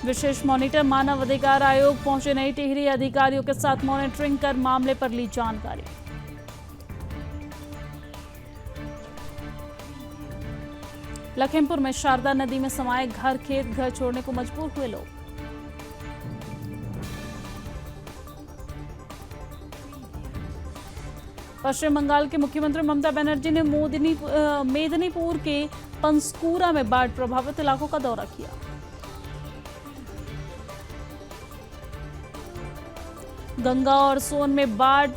विशेष monitor मानव अधिकार आयोग पहुंचे नई टिहरी, अधिकारियों के साथ मॉनिटरिंग कर मामले पर ली जानकारी। लखीमपुर में शारदा नदी में समाये घर खेत, घर छोड़ने को मजबूर हुए लोग। पश्चिम बंगाल के मुख्यमंत्री ममता बनर्जी ने मेदिनीपुर के पंसकुरा में बाढ़ प्रभावित इलाकों का दौरा किया। गंगा और सोन में बाढ़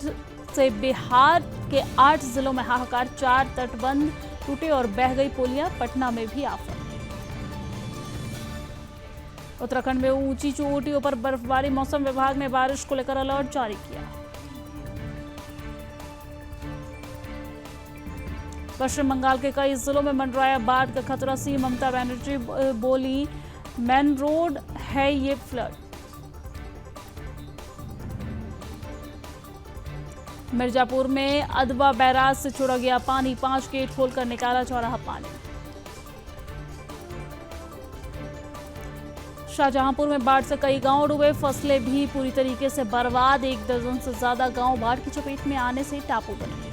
से बिहार के 8 जिलों में हाहाकार, 4 तटबंध टूटे और बह गई पुलिया, पटना में भी आफत। उत्तराखंड में ऊंची चोटियों पर बर्फबारी, मौसम विभाग ने बारिश को लेकर अलर्ट जारी किया। पश्चिम बंगाल के कई जिलों में मंडराया बाढ़ का खतरा, सीएम ममता बनर्जी बोली मेन रोड है ये फ्लड। मिर्जापुर में अदवा बैराज से छोड़ा गया पानी, 5 गेट खोलकर निकाला जा रहा पानी। शाहजहांपुर में बाढ़ से कई गांव डूबे, फसलें भी पूरी तरीके से बर्बाद, 1 दर्जन से ज्यादा गांव बाढ़ की चपेट में आने से टापू बने।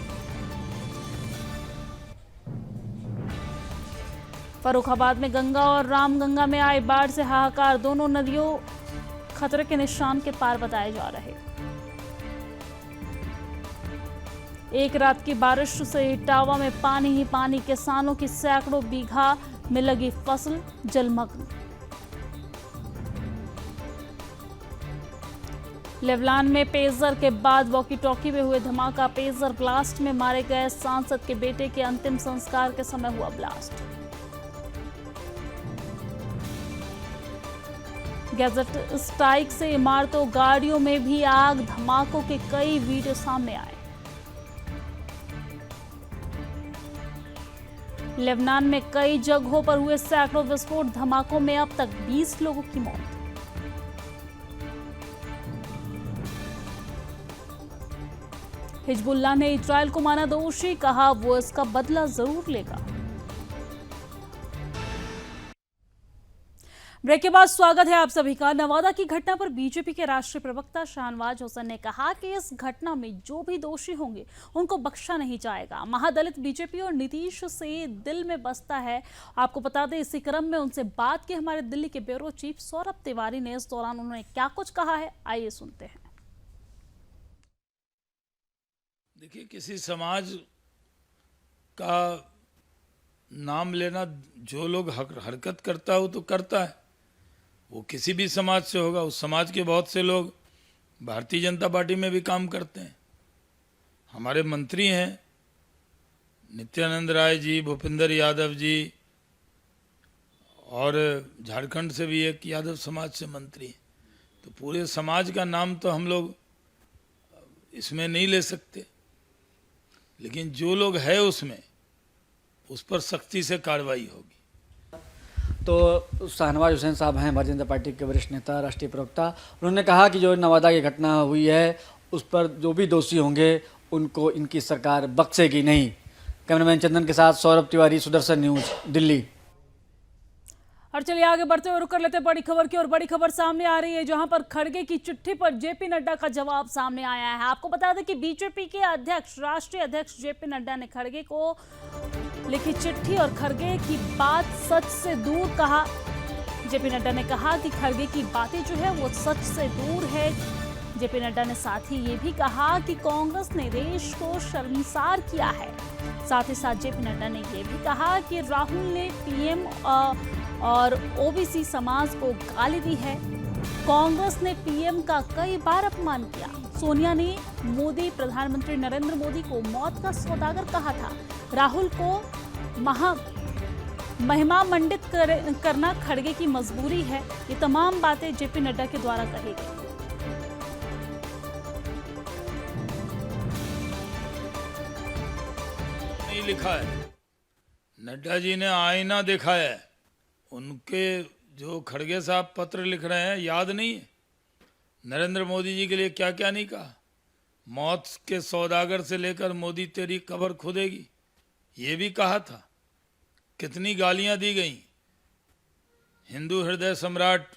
फर्रुखाबाद में गंगा और रामगंगा में आए बाढ़ से हाहाकार, दोनों नदियों खतरे के निशान के पार बताए जा रहे। एक रात की बारिश से इटावा में पानी ही पानी, किसानों की सैकड़ों बीघा में लगी फसल जलमग्न। लेवलान में पेजर के बाद वॉकी टॉकी में हुए धमाका, पेजर ब्लास्ट में मारे गए सांसद के बेटे के अंतिम संस्कार के समय हुआ ब्लास्ट। गैजेट स्ट्राइक से इमारतों, गाड़ियों में भी आग, धमाकों के कई वीडियो सामने आए। लेबनान में कई जगहों पर हुए सैकड़ों विस्फोट, धमाकों में अब तक 20 लोगों की मौत। हिजबुल्लाह ने इजरायल को माना दोषी, कहा वो इसका बदला जरूर लेगा। ब्रेक के बाद स्वागत है आप सभी का। नवादा की घटना पर बीजेपी के राष्ट्रीय प्रवक्ता शाहनवाज हुसैन ने कहा कि इस घटना में जो भी दोषी होंगे उनको बख्शा नहीं जाएगा। महादलित बीजेपी और नीतीश से दिल में बसता है। आपको बता दें, इसी क्रम में उनसे बात की हमारे दिल्ली के ब्यूरो चीफ सौरभ तिवारी ने। इस दौरान उन्होंने क्या कुछ कहा है, आइए सुनते हैं। देखिए, किसी समाज का नाम लेना, जो लोग हरकत करता है वो तो करता है, वो किसी भी समाज से होगा। उस समाज के बहुत से लोग भारतीय जनता पार्टी में भी काम करते हैं। हमारे मंत्री हैं नित्यानंद राय जी, भूपेंद्र यादव जी, और झारखंड से भी एक यादव समाज से मंत्री हैं। तो पूरे समाज का नाम तो हम लोग इसमें नहीं ले सकते, लेकिन जो लोग है उसमें, उस पर सख्ती से कार्रवाई होगी। तो शाहनवाज हुसैन साहब हैं भारतीय जनता पार्टी के वरिष्ठ नेता, राष्ट्रीय प्रवक्ता। उन्होंने कहा कि जो नवादा की घटना हुई है उस पर जो भी दोषी होंगे उनको इनकी सरकार बख्शेगी नहीं। कैमरामैन चंदन के साथ सौरभ तिवारी, सुदर्शन न्यूज, दिल्ली। और चलिए आगे बढ़ते हुए रुक कर लेते हैं बड़ी खबर की। और बड़ी खबर सामने आ रही है जहां पर खड़गे की चिट्ठी पर जेपी नड्डा का जवाब सामने आया है। आपको बता दें कि बीजेपी के अध्यक्ष, राष्ट्रीय अध्यक्ष जेपी नड्डा ने खड़गे को लिखी चिट्ठी और खड़गे की बात सच से दूर कहा। जेपी नड्डा ने कहा कि खड़गे की बातें जो है वो सच से दूर है। जेपी नड्डा ने साथ ही ये भी कहा कि कांग्रेस ने देश को शर्मसार किया है। साथ ही साथ जेपी नड्डा ने ये भी कहा कि राहुल ने पीएम और ओबीसी समाज को गाली दी है। कांग्रेस ने पीएम का कई बार अपमान किया। सोनिया ने प्रधानमंत्री नरेंद्र मोदी को मौत का सौदागर कहा था। राहुल को महिमा मंडित करना खड़गे की मजबूरी है। ये तमाम बातें जेपी नड्डा के द्वारा कही गई। नहीं लिखा है, नड्डा जी ने आईना देखा है। उनके जो खड़गे साहब पत्र लिख रहे हैं, याद नहीं है नरेंद्र मोदी जी के लिए क्या क्या नहीं कहा। मौत के सौदागर से लेकर मोदी तेरी कब्र खुदेगी, ये भी कहा था। कितनी गालियां दी गई। हिंदू हृदय सम्राट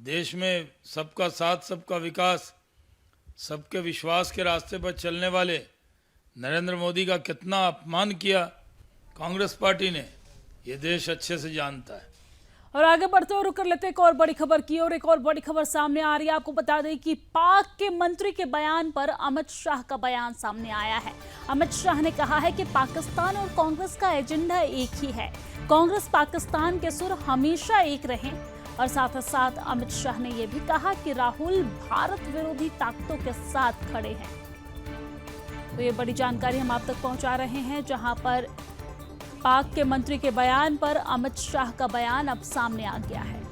देश में सबका साथ सबका विकास, सबके विश्वास के रास्ते पर चलने वाले नरेंद्र मोदी का कितना अपमान किया कांग्रेस पार्टी ने, ये देश अच्छे से जानता है। और आगे बढ़ते हुए रुक कर लेते एक और बड़ी खबर की और एक और बड़ी खबर सामने आ रही है। आपको बता दें कि पाक के मंत्री के बयान पर अमित शाह का बयान सामने आया है। अमित शाह ने कहा है कि पाकिस्तान और कांग्रेस का एजेंडा एक ही है, कांग्रेस पाकिस्तान के सुर हमेशा एक रहे। और साथ ही साथ अमित शाह ने यह भी कहा कि राहुल भारत विरोधी ताकतों के साथ खड़े हैं। तो ये बड़ी जानकारी हम आप तक पहुंचा रहे हैं, जहां पर पाक के मंत्री के बयान पर अमित शाह का बयान अब सामने आ गया है।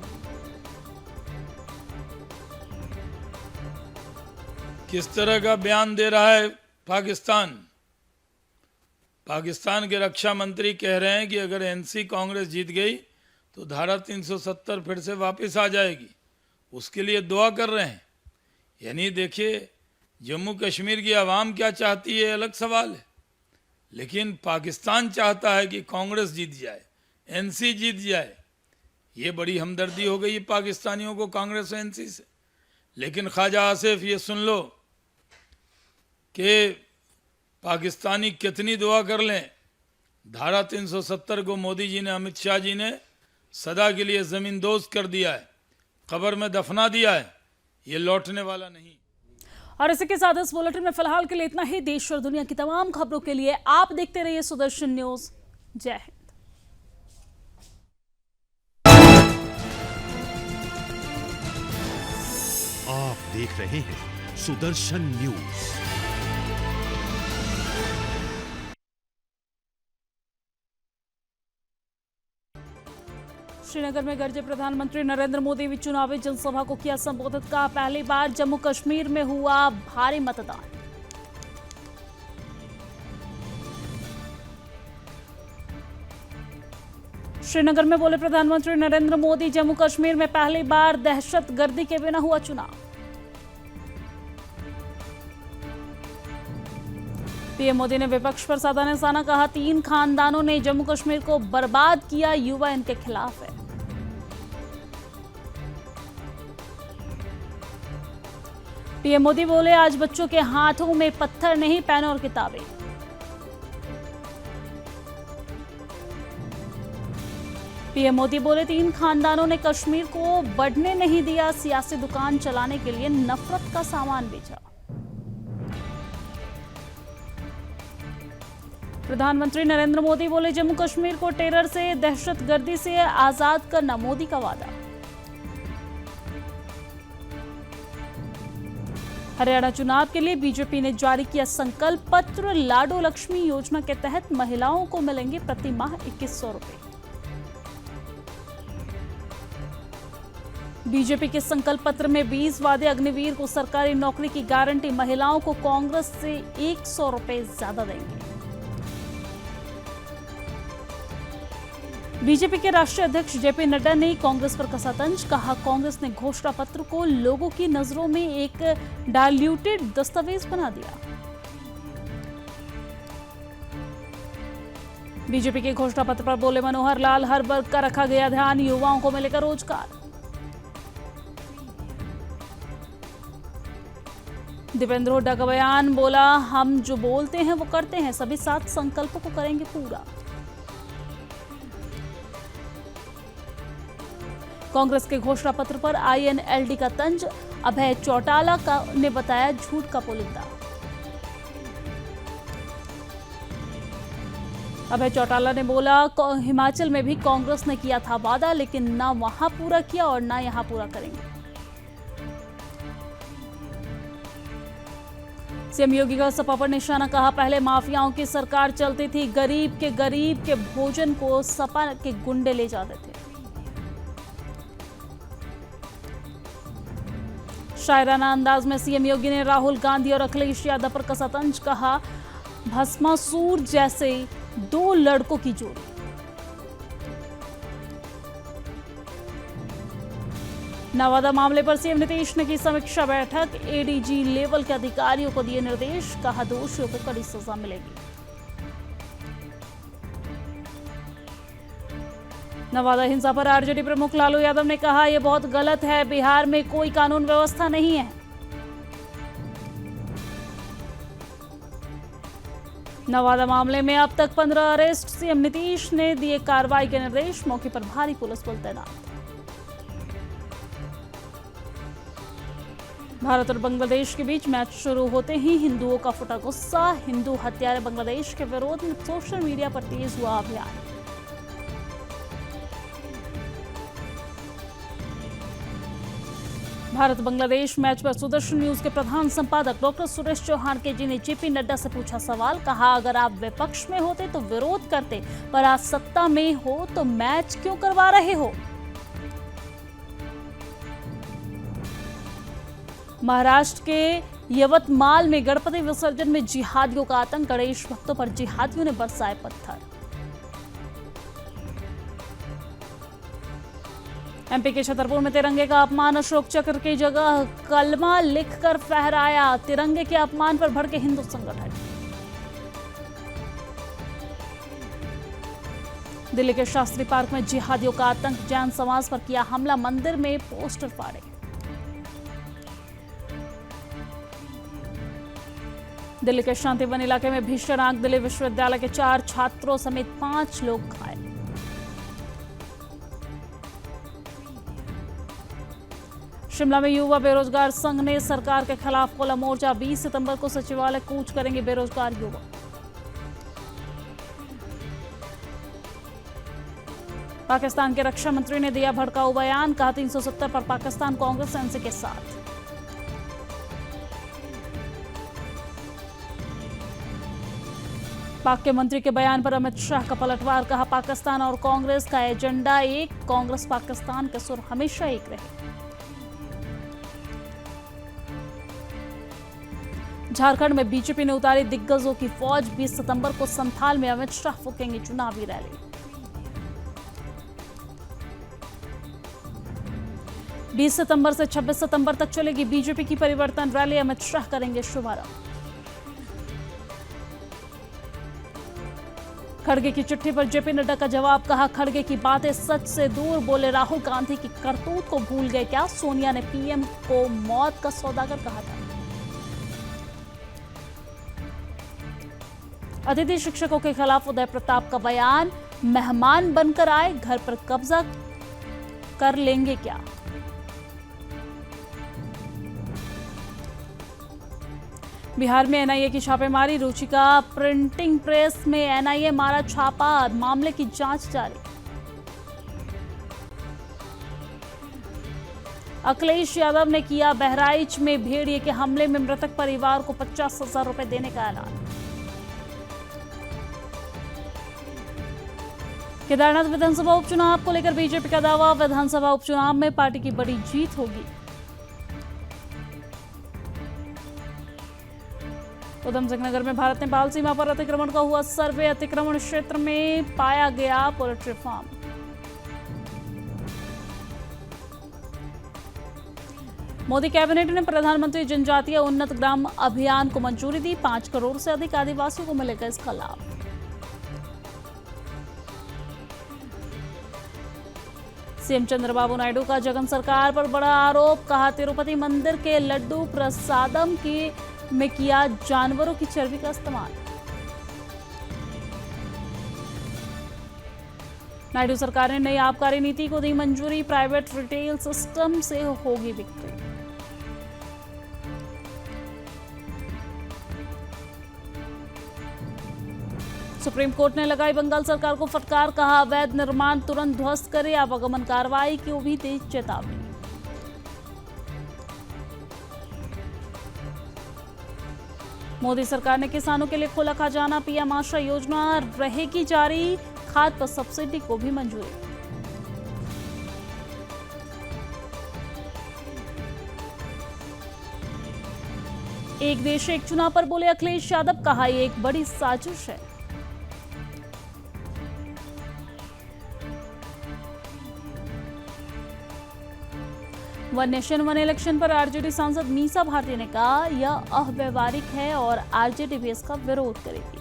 किस तरह का बयान दे रहा है पाकिस्तान? पाकिस्तान के रक्षा मंत्री कह रहे हैं कि अगर एनसी कांग्रेस जीत गई तो धारा 370 फिर से वापस आ जाएगी, उसके लिए दुआ कर रहे हैं। यानी देखिए, जम्मू कश्मीर की आवाम क्या चाहती है अलग सवाल है, लेकिन पाकिस्तान चाहता है कि कांग्रेस जीत जाए, एनसी जीत जाए। ये बड़ी हमदर्दी हो गई पाकिस्तानियों को कांग्रेस और एनसी से। लेकिन ख्वाजा आसिफ, ये सुन लो कि पाकिस्तानी कितनी दुआ कर लें, धारा 370 को मोदी जी ने, अमित शाह जी ने सदा के लिए जमींदोज कर दिया है, कब्र में दफना दिया है, ये लौटने वाला नहीं। और इसी के साथ इस बुलेटिन में फिलहाल के लिए इतना ही। देश और दुनिया की तमाम खबरों के लिए आप देखते रहिए सुदर्शन न्यूज। जय हिंद। आप देख रहे हैं सुदर्शन न्यूज। श्रीनगर में गरजे प्रधानमंत्री नरेंद्र मोदी भी चुनावी जनसभा को किया संबोधित। कहा, पहली बार जम्मू कश्मीर में हुआ भारी मतदान। श्रीनगर में बोले प्रधानमंत्री नरेंद्र मोदी, जम्मू कश्मीर में पहली बार दहशतगर्दी के बिना हुआ चुनाव। पीएम मोदी ने विपक्ष पर साधा निशाना। कहा, 3 खानदानों ने जम्मू कश्मीर को बर्बाद किया, युवा इनके खिलाफ है। पीएम मोदी बोले, आज बच्चों के हाथों में पत्थर नहीं, पेन और किताबें। पीएम मोदी बोले, 3 खानदानों ने कश्मीर को बढ़ने नहीं दिया, सियासी दुकान चलाने के लिए नफरत का सामान बेचा। प्रधानमंत्री नरेंद्र मोदी बोले, जम्मू कश्मीर को टेरर से, दहशतगर्दी से आजाद करना मोदी का वादा। हरियाणा चुनाव के लिए बीजेपी ने जारी किया संकल्प पत्र। लाडो लक्ष्मी योजना के तहत महिलाओं को मिलेंगे प्रति माह 2100 रुपए। बीजेपी के संकल्प पत्र में 20 वादे। अग्निवीर को सरकारी नौकरी की गारंटी। महिलाओं को कांग्रेस से 100 रुपए ज्यादा देंगे। बीजेपी के राष्ट्रीय अध्यक्ष जेपी नड्डा ने कांग्रेस पर कसा तंज। कहा, कांग्रेस ने घोषणा पत्र को लोगों की नजरों में एक डाइल्यूटेड दस्तावेज बना दिया। बीजेपी के घोषणा पत्र पर बोले मनोहर लाल, हर वर्ग का रखा गया ध्यान, युवाओं को मिलेगा रोजगार। दीपेंद्र हुड्डा का बयान। बोला, हम जो बोलते हैं वो करते हैं, सभी 7 संकल्पों को करेंगे पूरा। कांग्रेस के घोषणा पत्र पर आईएनएलडी का तंज। अभय चौटाला ने बताया झूठ का पुलिंदा। अभय चौटाला ने बोला, हिमाचल में भी कांग्रेस ने किया था वादा, लेकिन ना वहां पूरा किया और ना यहां पूरा करेंगे। सीएम योगी का सपा पर निशाना। कहा, पहले माफियाओं की सरकार चलती थी, गरीब के भोजन को सपा के गुंडे ले जाते थे। शायराना अंदाज में सीएम योगी ने राहुल गांधी और अखिलेश यादव पर कसा तंज। कहा, भस्मासुर जैसे 2 लड़कों की जोड़ी। नवादा मामले पर सीएम नीतीश ने की समीक्षा बैठक। एडीजी लेवल के अधिकारियों को दिए निर्देश। कहा, दोषियों को कड़ी सजा मिलेगी। नवादा हिंसा पर आरजेडी प्रमुख लालू यादव ने कहा, यह बहुत गलत है, बिहार में कोई कानून व्यवस्था नहीं है। नवादा मामले में अब तक 15 अरेस्ट, सीएम नीतीश ने दिए कार्रवाई के निर्देश, मौके पर भारी पुलिस बल तैनात। भारत और बांग्लादेश के बीच मैच शुरू होते ही हिंदुओं का फुटा गुस्सा, हिंदू हत्यारे बांग्लादेश के विरोध में सोशल मीडिया पर तेज हुआ अभियान। भारत बांग्लादेश मैच पर सुदर्शन न्यूज के प्रधान संपादक डॉक्टर सुरेश चौहान के जी ने जेपी नड्डा से पूछा सवाल, कहा अगर आप विपक्ष में होते तो विरोध करते, पर आज सत्ता में हो तो मैच क्यों करवा रहे हो। महाराष्ट्र के यवतमाल में गणपति विसर्जन में जिहादियों का आतंक, गणेश भक्तों पर जिहादियों ने बरसाए पत्थर। एमपी के छतरपुर में तिरंगे का अपमान, अशोक चक्र की जगह कलमा लिखकर फहराया, तिरंगे के अपमान पर भड़के हिंदू संगठन। दिल्ली के शास्त्री पार्क में जिहादियों का आतंक, जैन समाज पर किया हमला, मंदिर में पोस्टर फाड़े। दिल्ली के शांतिवन इलाके में भीषण आग, दिल्ली विश्वविद्यालय के 4 छात्रों समेत 5 लोग घायल। शिमला में युवा बेरोजगार संघ ने सरकार के खिलाफ खोला मोर्चा, 20 सितंबर को सचिवालय कूच करेंगे बेरोजगार युवा। पाकिस्तान के रक्षा मंत्री ने दिया भड़काऊ बयान, कहा 370 पर पाकिस्तान कांग्रेस एनसी के साथ। पाक के मंत्री के बयान पर अमित शाह का पलटवार, कहा पाकिस्तान और कांग्रेस का एजेंडा एक, कांग्रेस पाकिस्तान के सुर हमेशा एक रहे। झारखंड में बीजेपी ने उतारी दिग्गजों की फौज, 20 सितंबर को संथाल में अमित शाह फूकेंगे चुनावी रैली। बीस सितंबर से 26 सितंबर तक चलेगी बीजेपी की परिवर्तन रैली, अमित शाह करेंगे शुभारंभ। खड़गे की चिट्ठी पर जेपी नड्डा का जवाब, कहा खड़गे की बातें सच से दूर, बोले राहुल गांधी की करतूत को भूल गए क्या, सोनिया ने पीएम को मौत का सौदागर कहा था। अतिथि शिक्षकों के खिलाफ उदय प्रताप का बयान, मेहमान बनकर आए, घर पर कब्जा कर लेंगे क्या। बिहार में एनआईए की छापेमारी, रुचिका प्रिंटिंग प्रेस में एनआईए मारा छापा, मामले की जांच जारी। अखिलेश यादव ने किया बहराइच में भेड़िए के हमले में मृतक परिवार को 50,000 रुपए देने का ऐलान। केदारनाथ विधानसभा उपचुनाव को लेकर बीजेपी का दावा, विधानसभा उपचुनाव में पार्टी की बड़ी जीत होगी। उधमसिंह नगर में भारत नेपाल सीमा पर अतिक्रमण का हुआ सर्वे, अतिक्रमण क्षेत्र में पाया गया पोल्ट्री फार्म। मोदी कैबिनेट ने प्रधानमंत्री जनजातीय उन्नत ग्राम अभियान को मंजूरी दी, 5 करोड़ से अधिक आदिवासियों को मिलेगा इसका लाभ। सीएम चंद्रबाबू नायडू का जगन सरकार पर बड़ा आरोप, कहा तिरुपति मंदिर के लड्डू प्रसादम में किया जानवरों की चर्बी का इस्तेमाल। नायडू सरकार ने नई आबकारी नीति को दी मंजूरी, प्राइवेट रिटेल सिस्टम से होगी बिक्री। सुप्रीम कोर्ट ने लगाई बंगाल सरकार को फटकार, कहा अवैध निर्माण तुरंत ध्वस्त करे, आवागमन कार्रवाई की भी दी चेतावनी। मोदी सरकार ने किसानों के लिए खोला खजाना, पीएम आशा योजना रहेगी जारी, खाद पर सब्सिडी को भी मंजूरी। एक देश एक चुनाव पर बोले अखिलेश यादव, कहा यह एक बड़ी साजिश है। वन नेशन वन इलेक्शन पर आरजेडी सांसद मीसा भारती ने कहा यह अव्यवहारिक है और आरजेडी भी इसका विरोध करेगी।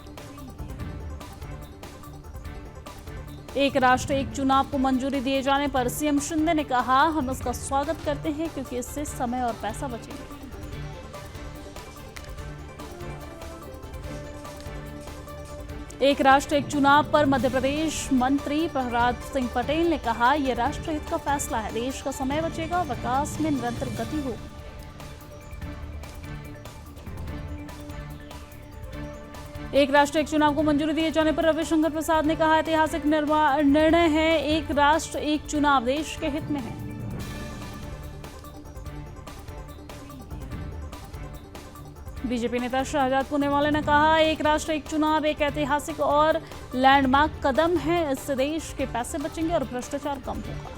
एक राष्ट्र एक चुनाव को मंजूरी दिए जाने पर सीएम शिंदे ने कहा, हम इसका स्वागत करते हैं क्योंकि इससे समय और पैसा बचेगा। एक राष्ट्र एक चुनाव पर मध्य प्रदेश मंत्री प्रहलाद सिंह पटेल ने कहा, यह राष्ट्रहित का फैसला है, देश का समय बचेगा, विकास में निरंतर गति होगी। एक राष्ट्र एक चुनाव को मंजूरी दिए जाने पर रविशंकर प्रसाद ने कहा, ऐतिहासिक निर्णय है, एक राष्ट्र एक चुनाव देश के हित में है। बीजेपी नेता शाहजाद पूनेवाला ने कहा, एक राष्ट्र एक चुनाव एक ऐतिहासिक और लैंडमार्क कदम है, इससे देश के पैसे बचेंगे और भ्रष्टाचार कम होगा।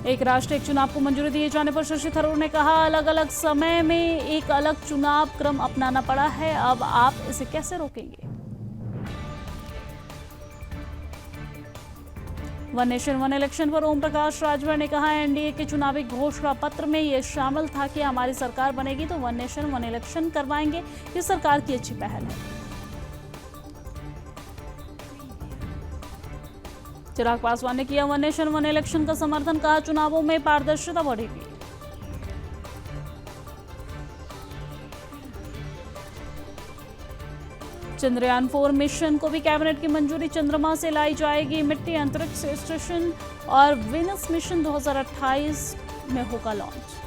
एक राष्ट्र एक चुनाव को मंजूरी दिए जाने पर शशि थरूर ने कहा, अलग अलग समय में एक अलग चुनाव क्रम अपनाना पड़ा है, अब आप इसे कैसे रोकेंगे। वन नेशन वन इलेक्शन पर ओम प्रकाश राजभर ने कहा, एनडीए के चुनावी घोषणा पत्र में यह शामिल था कि हमारी सरकार बनेगी तो वन नेशन वन इलेक्शन करवाएंगे, ये सरकार की अच्छी पहल है। चिराग पासवान ने किया वन नेशन वन इलेक्शन का समर्थन, कहा चुनावों में पारदर्शिता बढ़ेगी। चंद्रयान 4 मिशन को भी कैबिनेट की मंजूरी, चंद्रमा से लाई जाएगी मिट्टी, अंतरिक्ष स्टेशन और वीनस मिशन 2028 में होगा लॉन्च।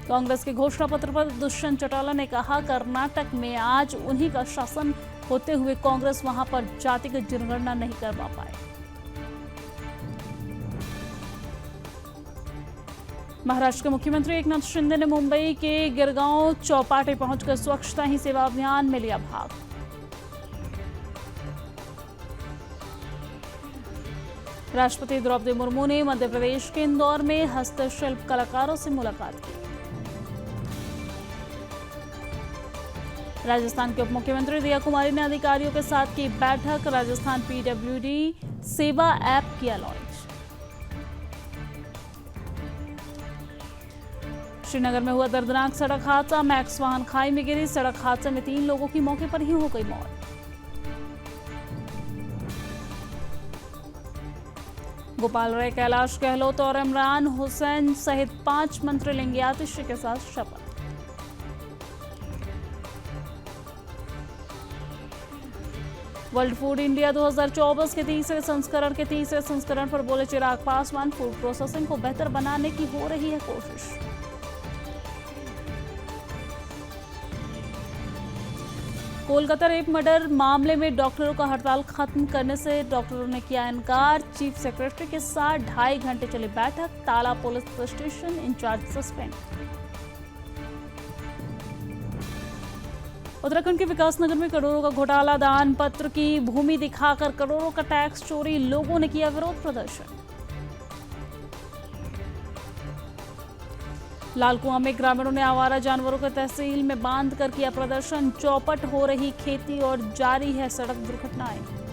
कांग्रेस के घोषणा पत्र पर दुष्यंत चौटाला ने कहा, कर्नाटक में आज उन्हीं का शासन होते हुए कांग्रेस वहां पर जातिगत जनगणना नहीं करवा पाए। महाराष्ट्र के मुख्यमंत्री एकनाथ शिंदे ने मुंबई के गिरगांव चौपाटी पहुंचकर स्वच्छता ही सेवा अभियान में लिया भाग। राष्ट्रपति द्रौपदी मुर्मू ने मध्य प्रदेश के इंदौर में हस्तशिल्प कलाकारों से मुलाकात की। राजस्थान के उप मुख्यमंत्री दिया कुमारी ने अधिकारियों के साथ की बैठक, राजस्थान पीडब्ल्यूडी सेवा ऐप किया लॉन्च। श्रीनगर में हुआ दर्दनाक सड़क हादसा, मैक्स वाहन खाई में गिरी, सड़क हादसे में 3 लोगों की मौके पर ही हो गई मौत। गोपाल राय, कैलाश गहलोत और इमरान हुसैन सहित 5 मंत्री लेंगे आतिशी के साथ शपथ। वर्ल्ड फूड इंडिया 2024 के तीसरे संस्करण पर बोले चिराग पासवान, फूड प्रोसेसिंग को बेहतर बनाने की हो रही है कोशिश। कोलकाता रेप मर्डर मामले में डॉक्टरों का हड़ताल खत्म करने से डॉक्टरों ने किया इनकार, चीफ सेक्रेटरी के साथ 2.5 घंटे चली बैठक, ताला police station in charge suspend. Uttarakhand के विकासनगर में करोड़ों का घोटाला, दान पत्र की भूमि दिखाकर करोड़ों का टैक्स चोरी, लोगों ने किया विरोध प्रदर्शन। लालकुआं में ग्रामीणों ने आवारा जानवरों को तहसील में बांध कर किया प्रदर्शन, चौपट हो रही खेती और जारी है सड़क दुर्घटनाएं।